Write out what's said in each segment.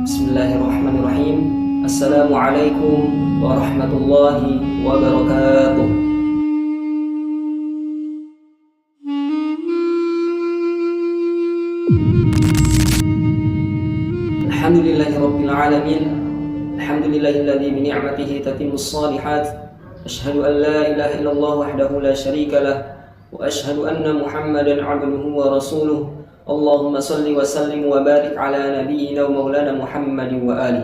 Bismillahirrahmanirrahim. Assalamualaikum warahmatullahi wabarakatuh. Alhamdulillahirabbil alamin. Alhamdulillahilladzi bi ni'matihi tatimmus shalihat. Asyhadu an la ilaha illallah wahdahu la syarika lah wa asyhadu anna Muhammadan 'abduhu wa rasuluh. Allahumma salli wa sallim wa barik ala nabiyyina wa maulana Muhammadin wa ali.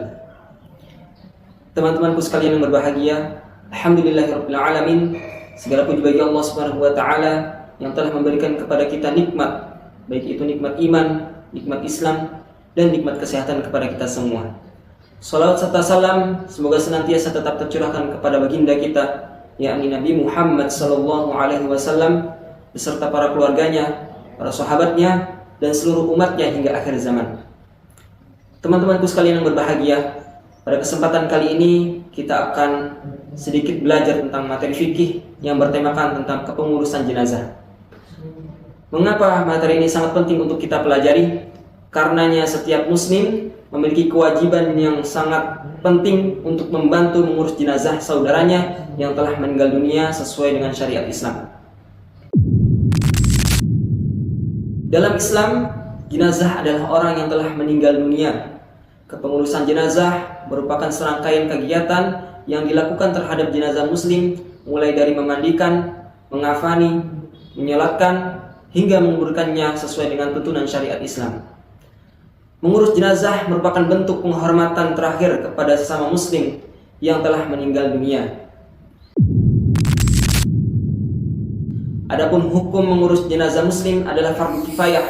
Teman-temanku sekalian yang berbahagia, alhamdulillahirabbil alamin. Segala puji bagi Allah Subhanahu wa taala yang telah memberikan kepada kita nikmat, baik itu nikmat iman, nikmat Islam, dan nikmat kesehatan kepada kita semua. Salawat serta salam semoga senantiasa tetap tercurahkan kepada baginda kita, yakni Nabi Muhammad sallallahu alaihi wasallam beserta para keluarganya, para sahabatnya, dan seluruh umatnya hingga akhir zaman. Teman-temanku sekalian yang berbahagia, pada kesempatan kali ini kita akan sedikit belajar tentang materi fikih yang bertemakan tentang kepengurusan jenazah. Mengapa materi ini sangat penting untuk kita pelajari? Karenanya setiap muslim memiliki kewajiban yang sangat penting untuk membantu mengurus jenazah saudaranya yang telah meninggal dunia sesuai dengan syariat Islam. Dalam Islam, jenazah adalah orang yang telah meninggal dunia. Kepengurusan jenazah merupakan serangkaian kegiatan yang dilakukan terhadap jenazah muslim, mulai dari memandikan, mengafani, menyolatkan, hingga menguburkannya sesuai dengan tuntunan syariat Islam. Mengurus jenazah merupakan bentuk penghormatan terakhir kepada sesama muslim yang telah meninggal dunia. Adapun hukum mengurus jenazah muslim adalah fardu kifayah.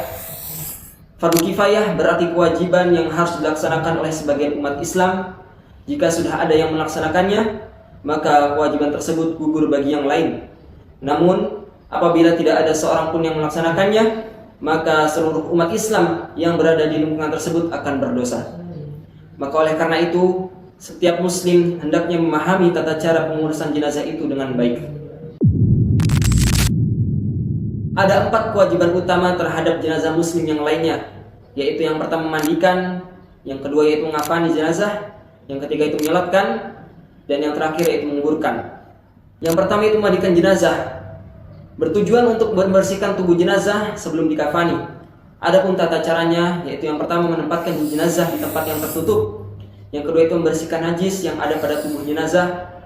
Fardu kifayah berarti kewajiban yang harus dilaksanakan oleh sebagian umat Islam. Jika sudah ada yang melaksanakannya, maka kewajiban tersebut gugur bagi yang lain. Namun, apabila tidak ada seorang pun yang melaksanakannya, maka seluruh umat Islam yang berada di lingkungan tersebut akan berdosa. Maka oleh karena itu, setiap muslim hendaknya memahami tata cara pengurusan jenazah itu dengan baik. Ada 4 kewajiban utama terhadap jenazah muslim yang lainnya, yaitu yang pertama memandikan, yang kedua yaitu mengafani jenazah, yang ketiga itu menyolatkan, dan yang terakhir yaitu menguburkan. Yang pertama itu memandikan jenazah, bertujuan untuk membersihkan tubuh jenazah sebelum dikafani. Adapun tata caranya yaitu yang pertama menempatkan jenazah di tempat yang tertutup, yang kedua itu membersihkan najis yang ada pada tubuh jenazah,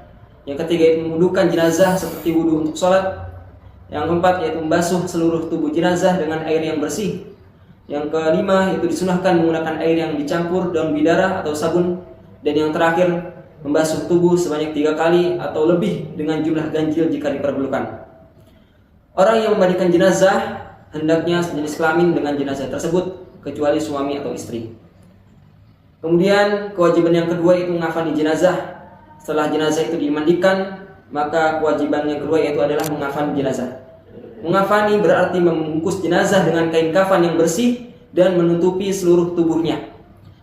yang ketiga itu memwudukan jenazah seperti wudu untuk sholat, yang keempat yaitu membasuh seluruh tubuh jenazah dengan air yang bersih, yang kelima yaitu disunahkan menggunakan air yang dicampur daun bidara atau sabun, dan yang terakhir membasuh tubuh sebanyak 3 kali atau lebih dengan jumlah ganjil jika diperlukan. Orang yang memandikan jenazah hendaknya sejenis kelamin dengan jenazah tersebut kecuali suami atau istri. Kemudian kewajiban yang kedua itu mengafani jenazah. Setelah jenazah itu dimandikan, maka kewajiban yang kedua yaitu adalah mengafani jenazah. Mengafani berarti membungkus jenazah dengan kain kafan yang bersih dan menutupi seluruh tubuhnya.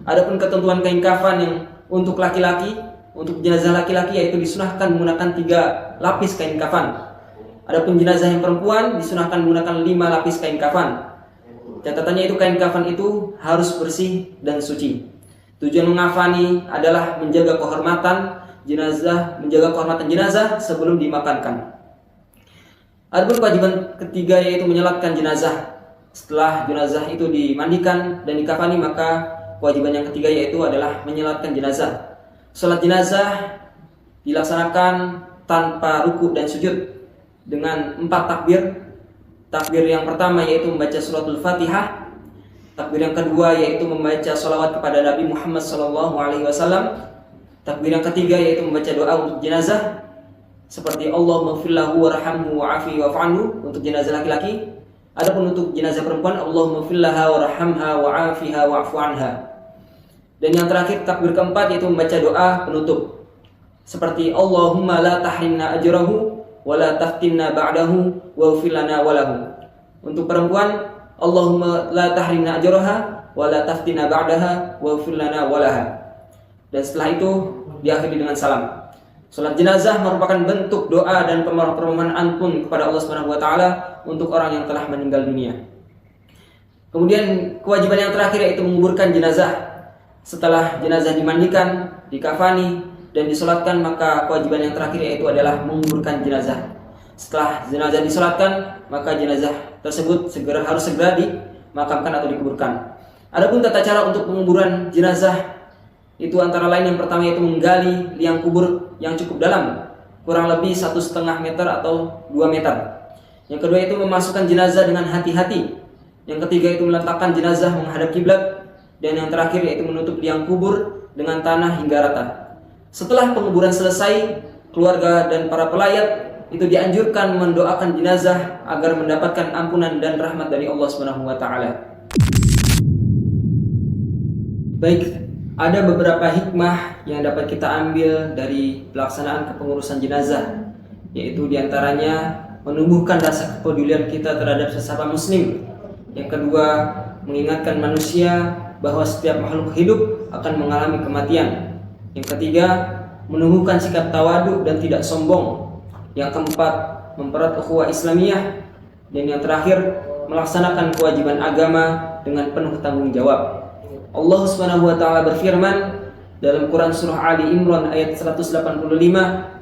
Adapun ketentuan kain kafan yang untuk laki-laki, untuk jenazah laki-laki yaitu disunahkan menggunakan 3 lapis kain kafan. Adapun jenazah yang perempuan disunahkan menggunakan 5 lapis kain kafan. Catatannya itu kain kafan itu harus bersih dan suci. Tujuan mengafani adalah menjaga kehormatan jenazah sebelum dimakamkan. Adapun kewajiban ketiga yaitu menyolatkan jenazah. Setelah jenazah itu dimandikan dan dikafani, maka kewajiban yang ketiga yaitu adalah menyolatkan jenazah. Salat jenazah dilaksanakan tanpa ruku dan sujud dengan 4 takbir. Takbir yang pertama yaitu membaca suratul Fatihah. Takbir yang kedua yaitu membaca sholawat kepada Nabi Muhammad SAW. Takbir yang ketiga yaitu membaca doa untuk jenazah seperti Allahumma fillahu warhamhu wa'afi wa'fanhu untuk jenazah laki-laki. Adapun untuk jenazah perempuan Allahumma fillaha warhamha wa'afiha wa'fu anha. Dan yang terakhir takbir keempat yaitu membaca doa penutup seperti Allahumma la tahrimna ajrahu wa la taftinna ba'dahu waghfir lana wa lahu. Untuk perempuan Allahumma la tahrimna ajraha wa la taftinna ba'daha waghfir lana wa laha. Dan setelah itu diakhiri dengan salam. Salat jenazah merupakan bentuk doa dan permohonan ampun kepada Allah Subhanahu wa taala untuk orang yang telah meninggal dunia. Kemudian kewajiban yang terakhir yaitu menguburkan jenazah. Setelah jenazah dimandikan, dikafani, dan disolatkan, maka kewajiban yang terakhir yaitu adalah menguburkan jenazah. Setelah jenazah disolatkan, maka jenazah tersebut harus segera dimakamkan atau dikuburkan. Adapun tata cara untuk penguburan jenazah itu antara lain yang pertama yaitu menggali liang kubur yang cukup dalam, kurang lebih 1,5 meter atau 2 meter. Yang kedua itu memasukkan jenazah dengan hati-hati. Yang ketiga itu meletakkan jenazah menghadap kiblat. Dan yang terakhir yaitu menutup liang kubur dengan tanah hingga rata. Setelah penguburan selesai, keluarga dan para pelayat itu dianjurkan mendoakan jenazah agar mendapatkan ampunan dan rahmat dari Allah Subhanahu wa taala. Baik, ada beberapa hikmah yang dapat kita ambil dari pelaksanaan kepengurusan jenazah, yaitu diantaranya menumbuhkan rasa kepedulian kita terhadap sesama muslim. Yang kedua, mengingatkan manusia bahwa setiap makhluk hidup akan mengalami kematian. Yang ketiga, menumbuhkan sikap tawadu dan tidak sombong. Yang keempat, mempererat ukhuwah Islamiyah. Dan yang terakhir, melaksanakan kewajiban agama dengan penuh tanggung jawab. Allah Subhanahu wa taala berfirman dalam Quran surah Ali Imran ayat 185,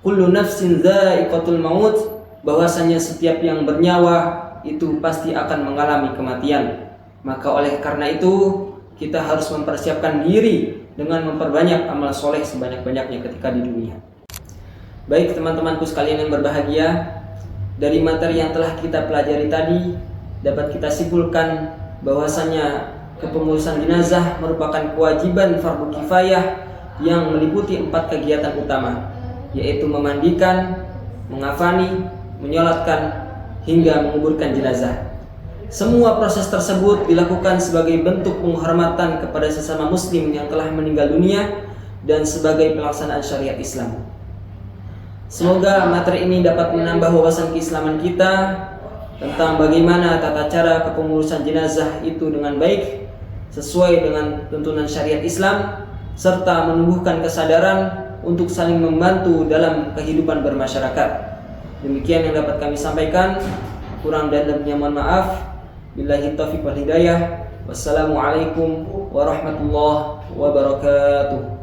"Kullu nafsin dha'iqatul maut", bahwasanya setiap yang bernyawa itu pasti akan mengalami kematian. Maka oleh karena itu kita harus mempersiapkan diri dengan memperbanyak amal soleh sebanyak-banyaknya ketika di dunia. Baik teman-temanku sekalian yang berbahagia, dari materi yang telah kita pelajari tadi dapat kita simpulkan bahwasanya kepengurusan jenazah merupakan kewajiban fardu kifayah yang meliputi 4 kegiatan utama, yaitu memandikan, mengafani, menyolatkan, hingga menguburkan jenazah. Semua proses tersebut dilakukan sebagai bentuk penghormatan kepada sesama muslim yang telah meninggal dunia dan sebagai pelaksanaan syariat Islam. Semoga materi ini dapat menambah wawasan keislaman kita tentang bagaimana tata cara kepengurusan jenazah itu dengan baik sesuai dengan tuntunan syariat Islam, serta menumbuhkan kesadaran untuk saling membantu dalam kehidupan bermasyarakat. Demikian yang dapat kami sampaikan. Kurang dan lebihnya mohon maaf. Billahi taufiq wal hidayah. Wassalamualaikum warahmatullahi wabarakatuh.